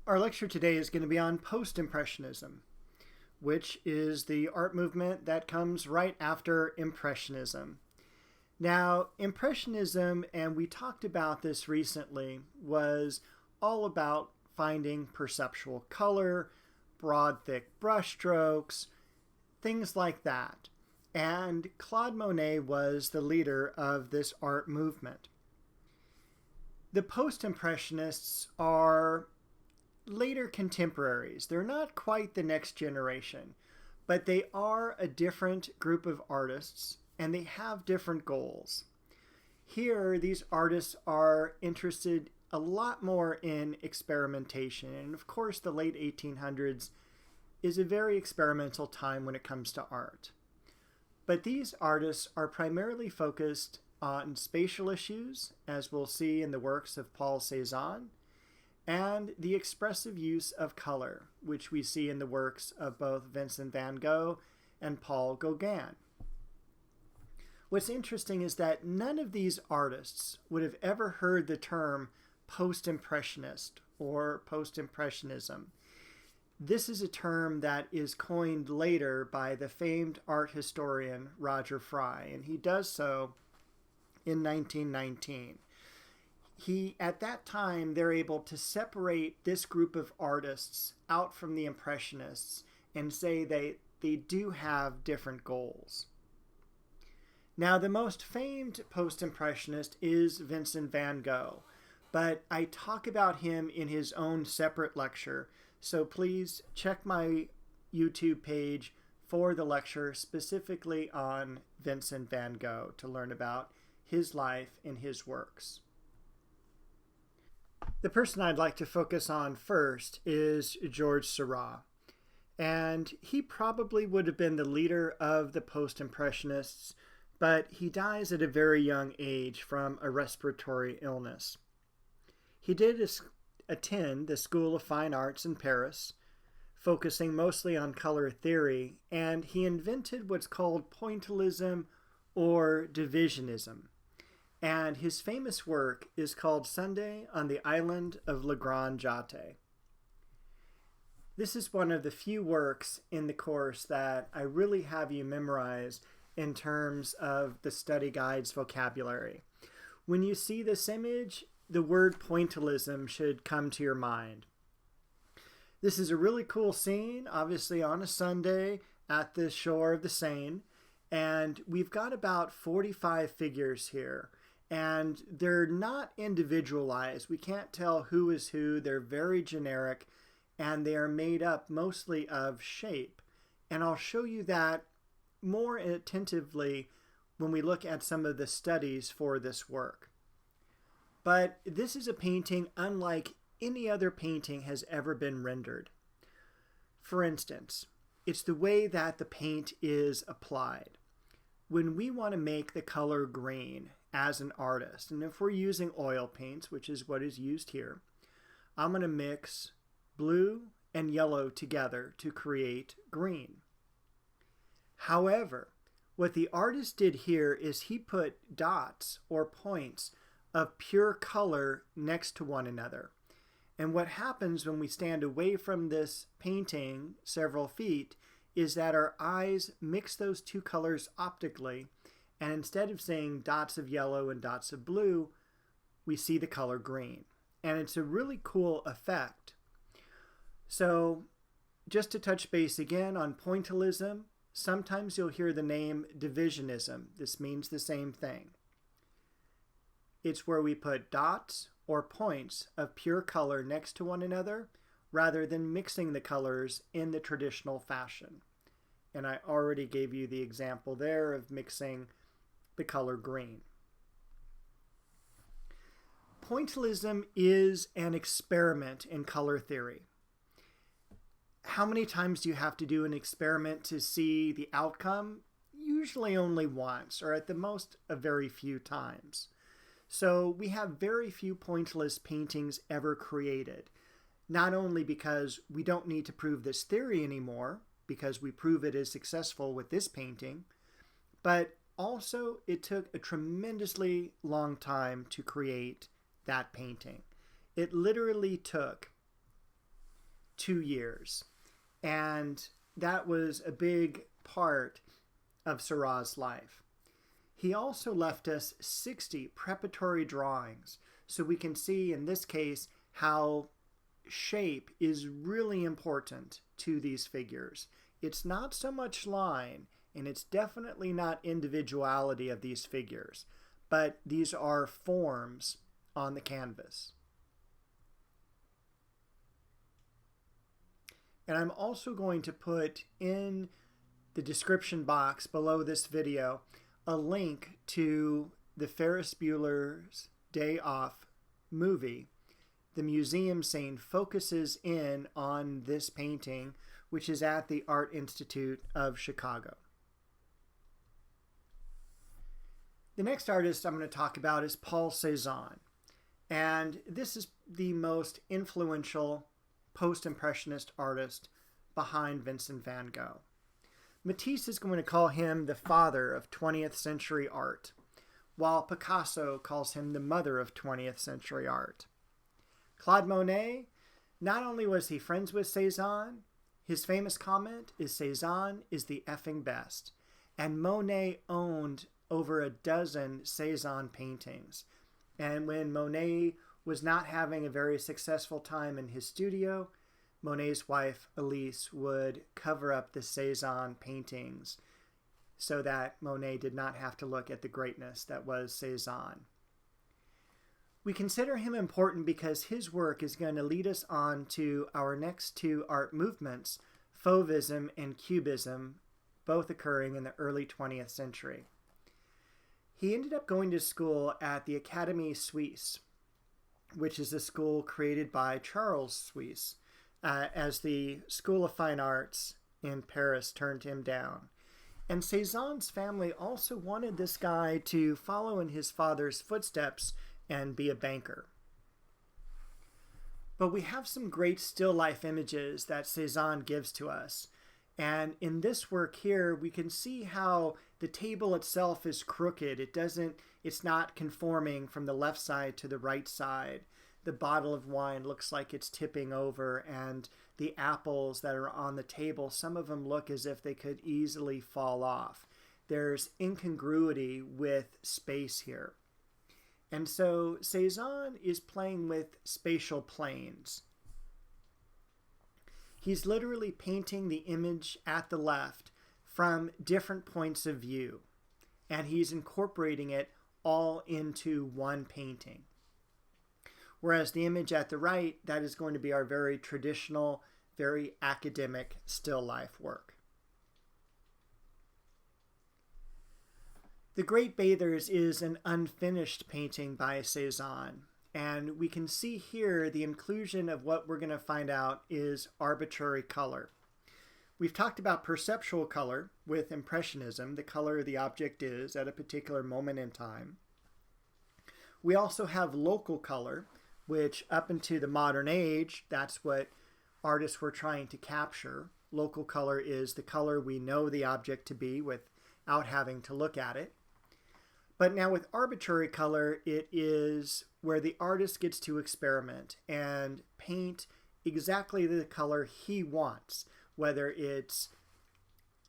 Our lecture today is going to be on Post-Impressionism, which is the art movement that comes right after Impressionism. Now, Impressionism, and we talked about this recently, was all about finding perceptual color, broad, thick brushstrokes, things like that. And Claude Monet was the leader of this art movement. The Post-Impressionists are later contemporaries. They're not quite the next generation, but they are a different group of artists and they have different goals. Here, these artists are interested a lot more in experimentation, and of course the late 1800s is a very experimental time when it comes to art. But these artists are primarily focused on spatial issues, as we'll see in the works of Paul Cezanne, and the expressive use of color, which we see in the works of both Vincent van Gogh and Paul Gauguin. What's interesting is that none of these artists would have ever heard the term post-impressionist or post-impressionism. This is a term that is coined later by the famed art historian Roger Fry, and he does so in 1919. At that time, they're able to separate this group of artists out from the Impressionists and say they do have different goals. Now, the most famed post-impressionist is Vincent van Gogh, but I talk about him in his own separate lecture, so please check my YouTube page for the lecture specifically on Vincent van Gogh to learn about his life and his works. The person I'd like to focus on first is Georges Seurat, and he probably would have been the leader of the Post-Impressionists, but he dies at a very young age from a respiratory illness. He did attend the School of Fine Arts in Paris, focusing mostly on color theory, and he invented what's called Pointillism or Divisionism. And his famous work is called Sunday on the Island of Le Grand Jatte. This is one of the few works in the course that I really have you memorize in terms of the study guide's vocabulary. When you see this image, the word pointillism should come to your mind. This is a really cool scene, obviously on a Sunday at the shore of the Seine, and we've got about 45 figures here. And they're not individualized. We can't tell who is who. They're very generic, and they are made up mostly of shape. And I'll show you that more attentively when we look at some of the studies for this work. But this is a painting unlike any other painting has ever been rendered. For instance, it's the way that the paint is applied. When we want to make the color green as an artist, and if we're using oil paints, which is what is used here, I'm going to mix blue and yellow together to create green. However, what the artist did here is he put dots or points of pure color next to one another. And what happens when we stand away from this painting several feet is that our eyes mix those two colors optically, and instead of seeing dots of yellow and dots of blue, we see the color green. And it's a really cool effect. So just to touch base again on pointillism, sometimes you'll hear the name divisionism. This means the same thing. It's where we put dots or points of pure color next to one another rather than mixing the colors in the traditional fashion. And I already gave you the example there of mixing the color green. Pointillism is an experiment in color theory. How many times do you have to do an experiment to see the outcome? Usually only once, or at the most a very few times. So we have very few pointillist paintings ever created, not only because we don't need to prove this theory anymore, because we prove it is successful with this painting, but also it took a tremendously long time to create that painting. It literally took 2 years. And that was a big part of Seurat's life. He also left us 60 preparatory drawings, so we can see in this case how shape is really important to these figures. It's not so much line, and it's definitely not individuality of these figures, but these are forms on the canvas. And I'm also going to put in the description box below this video a link to the Ferris Bueller's Day Off movie. The museum scene focuses in on this painting, which is at the Art Institute of Chicago. The next artist I'm going to talk about is Paul Cezanne. And this is the most influential post-impressionist artist behind Vincent van Gogh. Matisse is going to call him the father of 20th century art, while Picasso calls him the mother of 20th century art. Claude Monet, not only was he friends with Cezanne, his famous comment is Cezanne is the effing best. And Monet owned over a dozen Cezanne paintings. And when Monet was not having a very successful time in his studio, Monet's wife, Elise, would cover up the Cezanne paintings so that Monet did not have to look at the greatness that was Cezanne. We consider him important because his work is going to lead us on to our next two art movements, Fauvism and Cubism, both occurring in the early 20th century. He ended up going to school at the Académie Suisse, which is a school created by Charles Suisse, as the School of Fine Arts in Paris turned him down. And Cezanne's family also wanted this guy to follow in his father's footsteps and be a banker. But we have some great still life images that Cezanne gives to us. And in this work here, we can see how the table itself is crooked. It's not conforming from the left side to the right side. The bottle of wine looks like it's tipping over, and the apples that are on the table, some of them look as if they could easily fall off. There's incongruity with space here. And so Cezanne is playing with spatial planes. He's literally painting the image at the left from different points of view, and he's incorporating it all into one painting. Whereas the image at the right, that is going to be our very traditional, very academic still life work. The Great Bathers is an unfinished painting by Cezanne, and we can see here the inclusion of what we're going to find out is arbitrary color. We've talked about perceptual color with Impressionism, the color the object is at a particular moment in time. We also have local color, which up into the modern age, that's what artists were trying to capture. Local color is the color we know the object to be without having to look at it. But now with arbitrary color, it is where the artist gets to experiment and paint exactly the color he wants, whether it's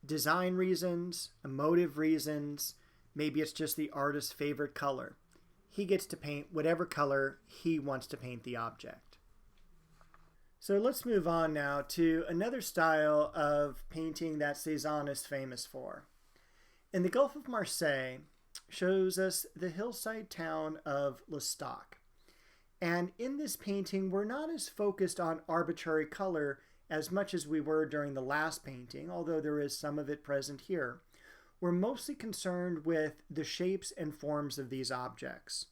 design reasons, emotive reasons, maybe it's just the artist's favorite color. He gets to paint whatever color he wants to paint the object. So let's move on now to another style of painting that Cezanne is famous for. In the Gulf of Marseille shows us the hillside town of L'Estaque. And in this painting, we're not as focused on arbitrary color as much as we were during the last painting, although there is some of it present here. We're mostly concerned with the shapes and forms of these objects.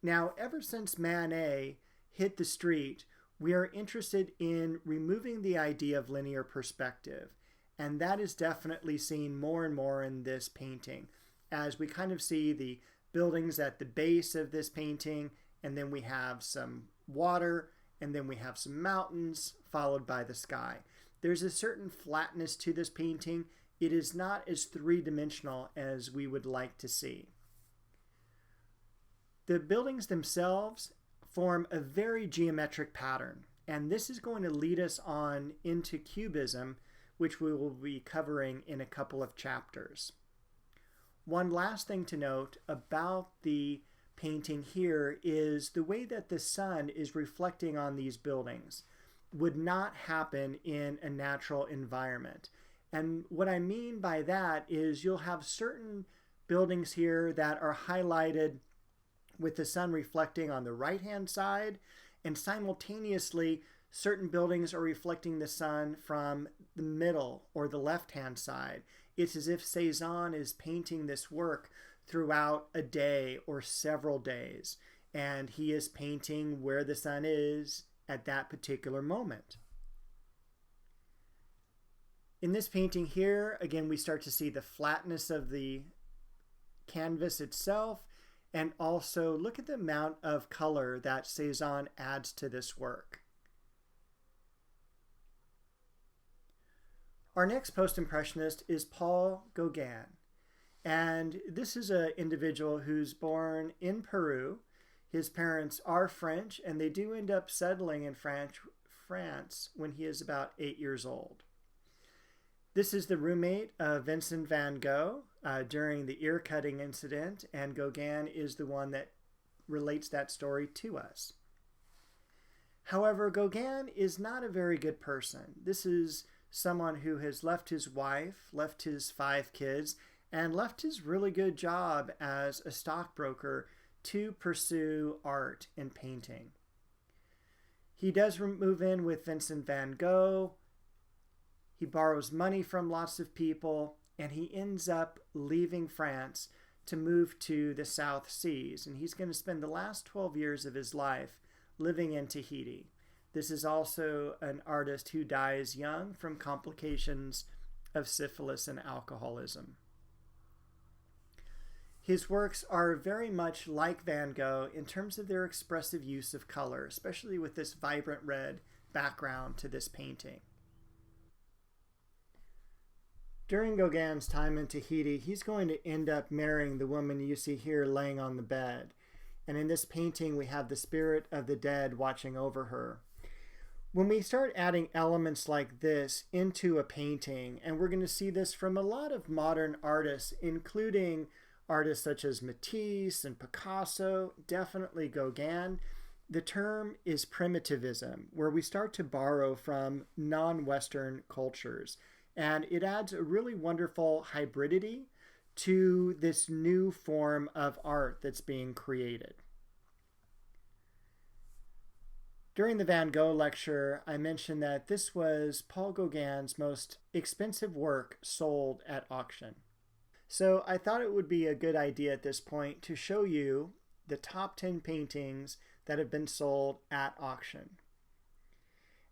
Now, ever since Manet hit the street, we are interested in removing the idea of linear perspective, and that is definitely seen more and more in this painting, as we kind of see the buildings at the base of this painting, and then we have some water, and then we have some mountains, followed by the sky. There's a certain flatness to this painting. It is not as three-dimensional as we would like to see. The buildings themselves form a very geometric pattern, and this is going to lead us on into Cubism, which we will be covering in a couple of chapters. One last thing to note about the painting here is the way that the sun is reflecting on these buildings would not happen in a natural environment. And what I mean by that is you'll have certain buildings here that are highlighted with the sun reflecting on the right-hand side, and simultaneously certain buildings are reflecting the sun from the middle or the left-hand side. It's as if Cezanne is painting this work throughout a day or several days, and he is painting where the sun is at that particular moment. In this painting here, again, we start to see the flatness of the canvas itself, and also look at the amount of color that Cezanne adds to this work. Our next post-impressionist is Paul Gauguin, and this is an individual who's born in Peru. His parents are French, and they do end up settling in France when he is about 8 years old. This is the roommate of Vincent van Gogh during the ear-cutting incident, and Gauguin is the one that relates that story to us. However, Gauguin is not a very good person. This is someone who has left his wife, left his 5 kids, and left his really good job as a stockbroker to pursue art and painting. He does move in with Vincent van Gogh. He borrows money from lots of people, and he ends up leaving France to move to the South Seas. And he's going to spend the last 12 years of his life living in Tahiti. This is also an artist who dies young from complications of syphilis and alcoholism. His works are very much like Van Gogh in terms of their expressive use of color, especially with this vibrant red background to this painting. During Gauguin's time in Tahiti, he's going to end up marrying the woman you see here laying on the bed. And in this painting, we have the spirit of the dead watching over her. When we start adding elements like this into a painting, and we're going to see this from a lot of modern artists, including artists such as Matisse and Picasso, definitely Gauguin, the term is primitivism, where we start to borrow from non-Western cultures. And it adds a really wonderful hybridity to this new form of art that's being created. During the Van Gogh lecture, I mentioned that this was Paul Gauguin's most expensive work sold at auction. So I thought it would be a good idea at this point to show you the top 10 paintings that have been sold at auction.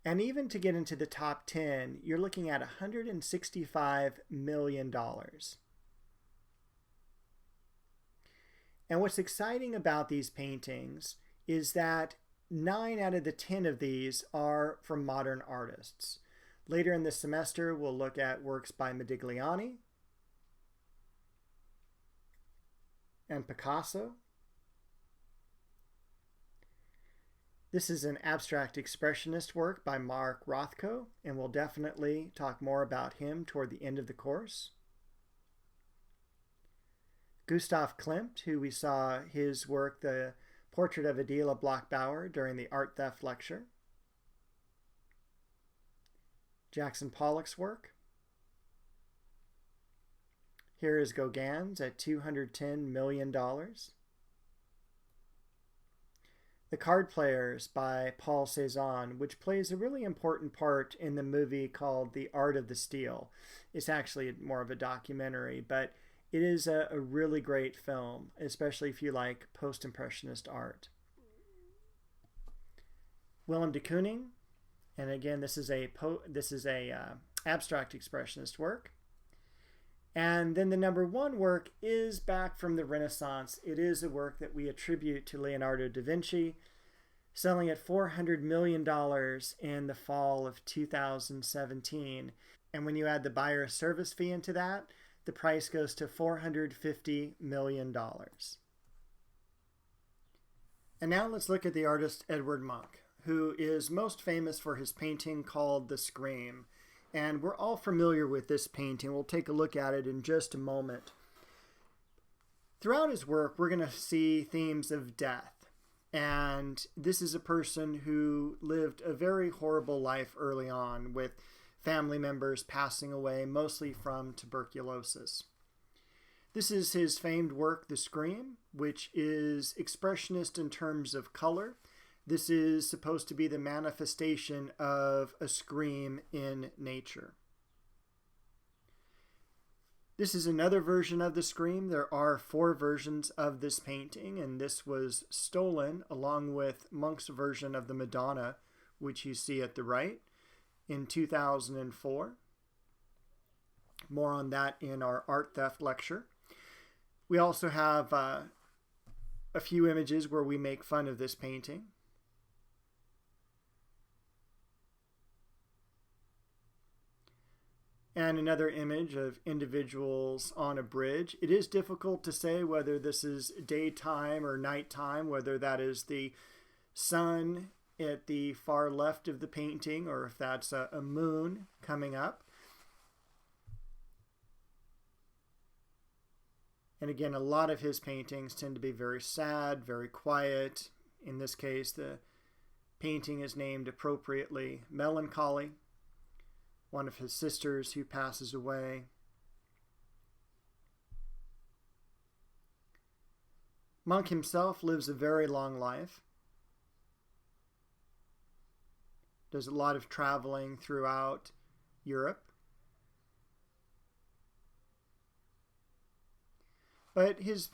And even to get into the top 10, you're looking at $165 million. And what's exciting about these paintings is that 9 out of the 10 of these are from modern artists. Later in the semester, we'll look at works by Modigliani and Picasso. This is an abstract expressionist work by Mark Rothko, and we'll definitely talk more about him toward the end of the course. Gustav Klimt, who we saw his work, The Portrait of Adela Bloch-Bauer, during the Art Theft lecture. Jackson Pollock's work. Here is Gauguin's at $210 million. The Card Players by Paul Cezanne, which plays a really important part in the movie called The Art of the Steal. It's actually more of a documentary, but it is a really great film, especially if you like post-impressionist art. Willem de Kooning, and again, this is a abstract expressionist work. And then the number 1 work is back from the Renaissance. It is a work that we attribute to Leonardo da Vinci, selling at $400 million in the fall of 2017. And when you add the buyer's service fee into that, the price goes to $450 million. And now let's look at the artist Edward Munch, who is most famous for his painting called The Scream. And we're all familiar with this painting. We'll take a look at it in just a moment. Throughout his work, we're going to see themes of death. And this is a person who lived a very horrible life early on, with family members passing away, mostly from tuberculosis. This is his famed work, The Scream, which is expressionist in terms of color. This is supposed to be the manifestation of a scream in nature. This is another version of The Scream. There are 4 versions of this painting, and this was stolen along with Munch's version of the Madonna, which you see at the right, in 2004. More on that in our art theft lecture. We also have a few images where we make fun of this painting. And another image of individuals on a bridge. It is difficult to say whether this is daytime or nighttime, whether that is the sun at the far left of the painting or if that's a moon coming up. And again, a lot of his paintings tend to be very sad, very quiet. In this case, the painting is named appropriately Melancholy. One of his sisters who passes away. Munch himself lives a very long life. Does a lot of traveling throughout Europe. But his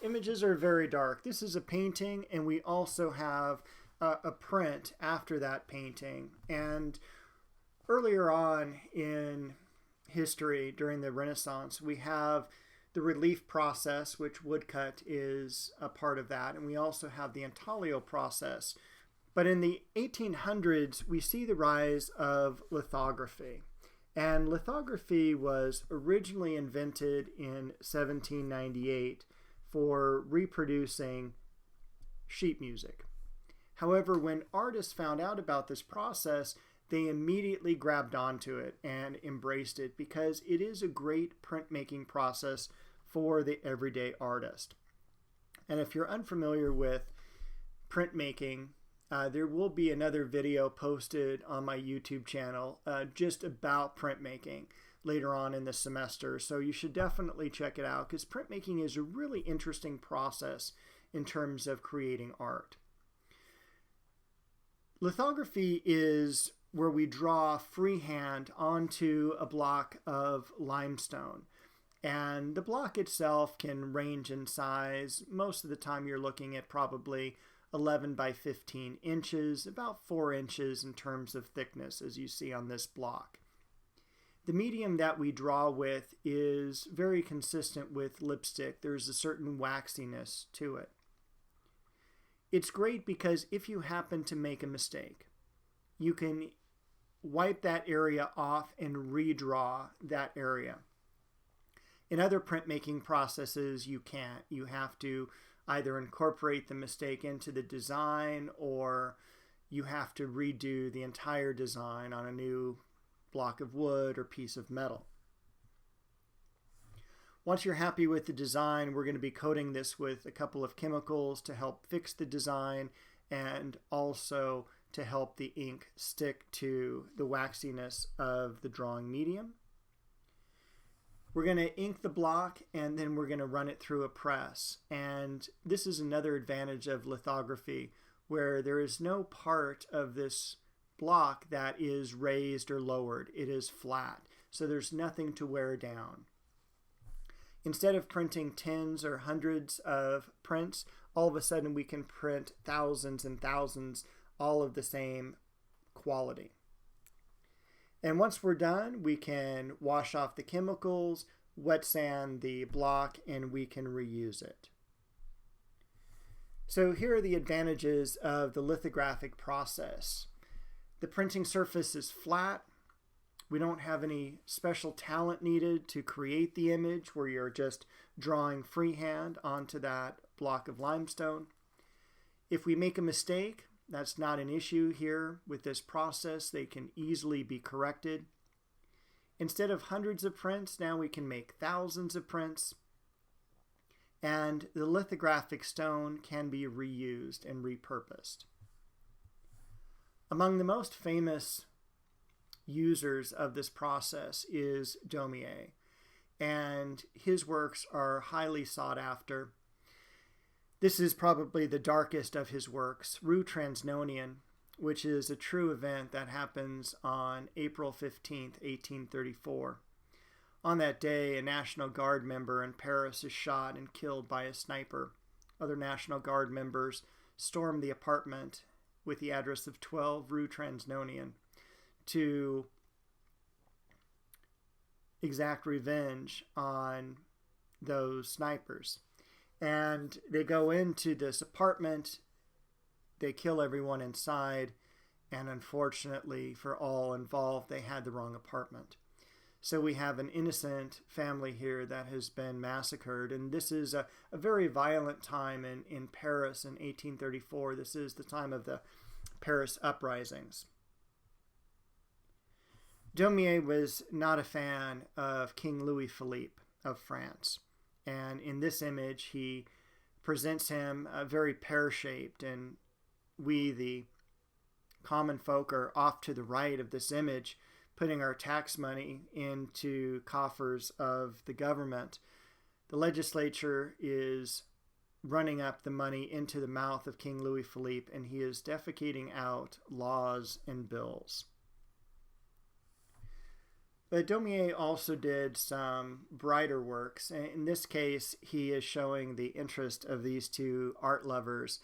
images are very dark. This is a painting, and we also have a print after that painting. And earlier on in history, during the Renaissance, we have the relief process, which woodcut is a part of that, and we also have the intaglio process. But in the 1800s, we see the rise of lithography. And lithography was originally invented in 1798 for reproducing sheet music. However, when artists found out about this process, they immediately grabbed onto it and embraced it because it is a great printmaking process for the everyday artist. And if you're unfamiliar with printmaking, there will be another video posted on my YouTube channel just about printmaking later on in the semester. So you should definitely check it out because printmaking is a really interesting process in terms of creating art. Lithography is where we draw freehand onto a block of limestone. And the block itself can range in size. Most of the time you're looking at probably 11 by 15 inches, about 4 inches in terms of thickness, as you see on this block. The medium that we draw with is very consistent with lipstick. There's a certain waxiness to it. It's great because if you happen to make a mistake, you can wipe that area off and redraw that area. In other printmaking processes, you can't. You have to either incorporate the mistake into the design or you have to redo the entire design on a new block of wood or piece of metal. Once you're happy with the design, we're going to be coating this with a couple of chemicals to help fix the design and also to help the ink stick to the waxiness of the drawing medium. We're going to ink the block and then we're going to run it through a press. And this is another advantage of lithography where there is no part of this block that is raised or lowered. It is flat, so there's nothing to wear down. Instead of printing tens or hundreds of prints, all of a sudden we can print thousands and thousands, all of the same quality. And once we're done, we can wash off the chemicals, wet sand the block, and we can reuse it. So here are the advantages of the lithographic process. The printing surface is flat. We don't have any special talent needed to create the image where you're just drawing freehand onto that block of limestone. If we make a mistake, That's not an issue here with this process. They can easily be corrected. Instead of hundreds of prints, now we can make thousands of prints. And the lithographic stone can be reused and repurposed. Among the most famous users of this process is Daumier, and his works are highly sought after. This is probably the darkest of his works, Rue Transnonain, which is a true event that happens on April 15th, 1834. On that day, a National Guard member in Paris is shot and killed by a sniper. Other National Guard members storm the apartment with the address of 12 Rue Transnonain to exact revenge on those snipers. And they go into this apartment, they kill everyone inside, and unfortunately for all involved, they had the wrong apartment. So we have an innocent family here that has been massacred, and this is a very violent time in Paris in 1834. This is the time of the Paris uprisings. Daumier was not a fan of King Louis Philippe of France. And in this image, he presents him very pear-shaped, and we, the common folk, are off to the right of this image, putting our tax money into coffers of the government. The legislature is running up the money into the mouth of King Louis Philippe, and he is defecating out laws and bills. But Daumier also did some brighter works. In this case, he is showing the interest of these two art lovers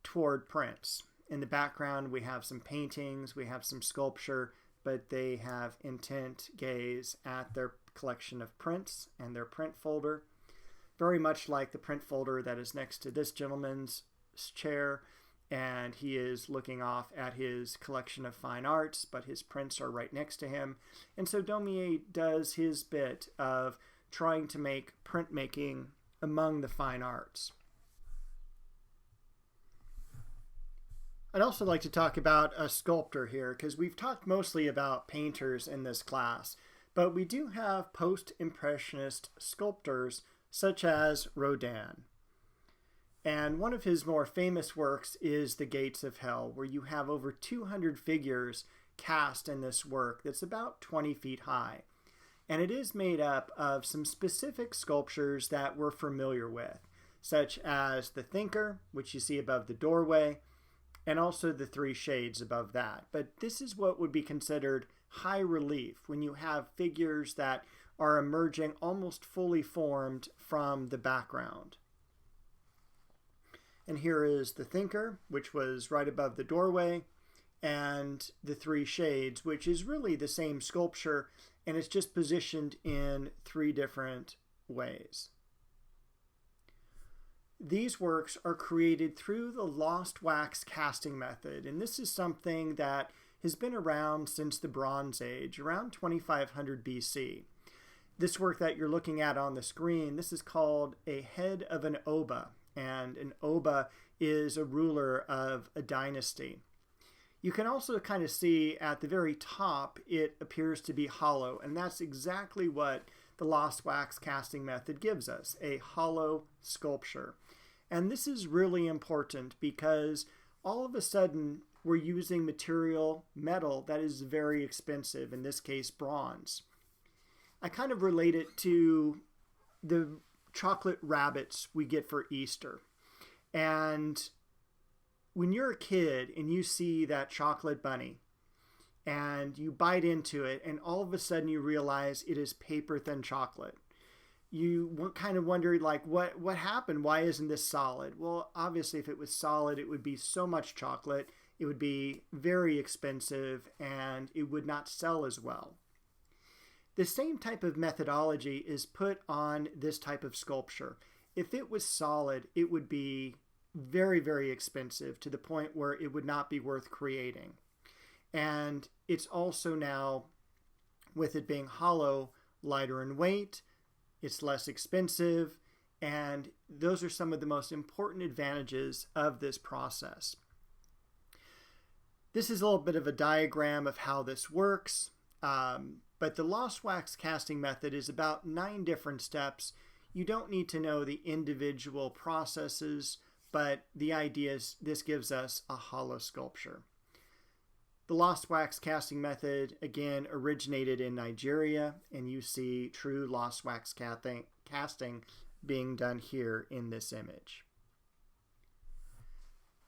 toward prints. In the background, we have some paintings, we have some sculpture, but they have intent gaze at their collection of prints and their print folder, very much like the print folder that is next to this gentleman's chair. And he is looking off at his collection of fine arts, but his prints are right next to him. And so Daumier does his bit of trying to make printmaking among the fine arts. I'd also like to talk about a sculptor here, because we've talked mostly about painters in this class, but we do have post-impressionist sculptors such as Rodin. And one of his more famous works is The Gates of Hell, where you have over 200 figures cast in this work that's about 20 feet high. And it is made up of some specific sculptures that we're familiar with, such as the Thinker, which you see above the doorway, and also the three shades above that. But this is what would be considered high relief, when you have figures that are emerging almost fully formed from the background. And here is the Thinker, which was right above the doorway, and the three shades, which is really the same sculpture, and it's just positioned in three different ways. These works are created through the lost wax casting method, and this is something that has been around since the Bronze Age, around 2500 BC. This work that you're looking at on the screen, this is called a head of an oba. And an oba is a ruler of a dynasty. You can also kind of see at the very top, it appears to be hollow, and that's exactly what the lost wax casting method gives us, a hollow sculpture. And this is really important because all of a sudden we're using metal that is very expensive, in this case bronze. I kind of relate it to the chocolate rabbits we get for Easter. And when you're a kid and you see that chocolate bunny and you bite into it and all of a sudden you realize it is paper thin chocolate, you kind of wonder, like, what happened? Why isn't this solid? Well, obviously if it was solid, it would be so much chocolate, it would be very expensive, and it would not sell as well. The same type of methodology is put on this type of sculpture. If it was solid, it would be very, very expensive to the point where it would not be worth creating. And it's also now, with it being hollow, lighter in weight, it's less expensive, And those are some of the most important advantages of this process. This is a little bit of a diagram of how this works, but the lost wax casting method is about 9 different steps. You don't need to know the individual processes, but the idea is this gives us a hollow sculpture. The lost wax casting method, again, originated in Nigeria, and you see true lost wax casting being done here in this image.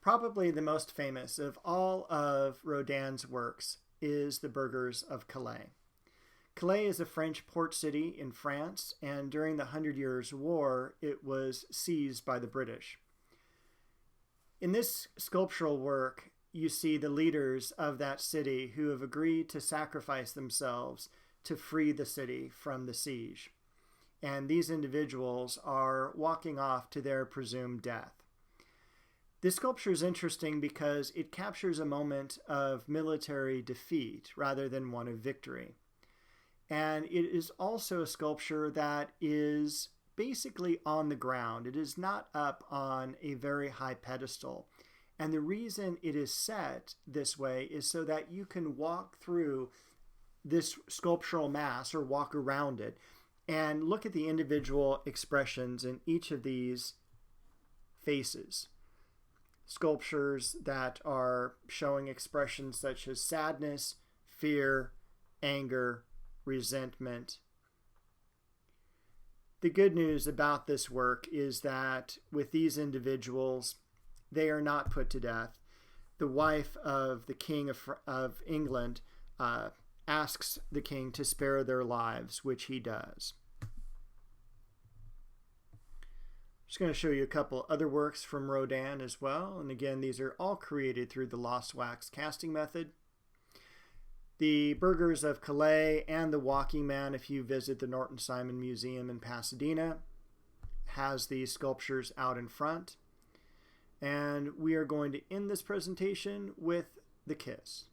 Probably the most famous of all of Rodin's works is The Burghers of Calais. Calais is a French port city in France, and during the 100 Years' War, it was seized by the British. In this sculptural work, you see the leaders of that city who have agreed to sacrifice themselves to free the city from the siege. And these individuals are walking off to their presumed death. This sculpture is interesting because it captures a moment of military defeat rather than one of victory. And it is also a sculpture that is basically on the ground. It is not up on a very high pedestal. And the reason it is set this way is so that you can walk through this sculptural mass or walk around it and look at the individual expressions in each of these faces. Sculptures that are showing expressions such as sadness, fear, anger, resentment. The good news about this work is that with these individuals, they are not put to death. The wife of the King of England asks the king to spare their lives, which he does. Just going to show you a couple other works from Rodin as well. And again, these are all created through the lost wax casting method. The Burghers of Calais and the Walking Man, if you visit the Norton Simon Museum in Pasadena, has these sculptures out in front. And we are going to end this presentation with The Kiss.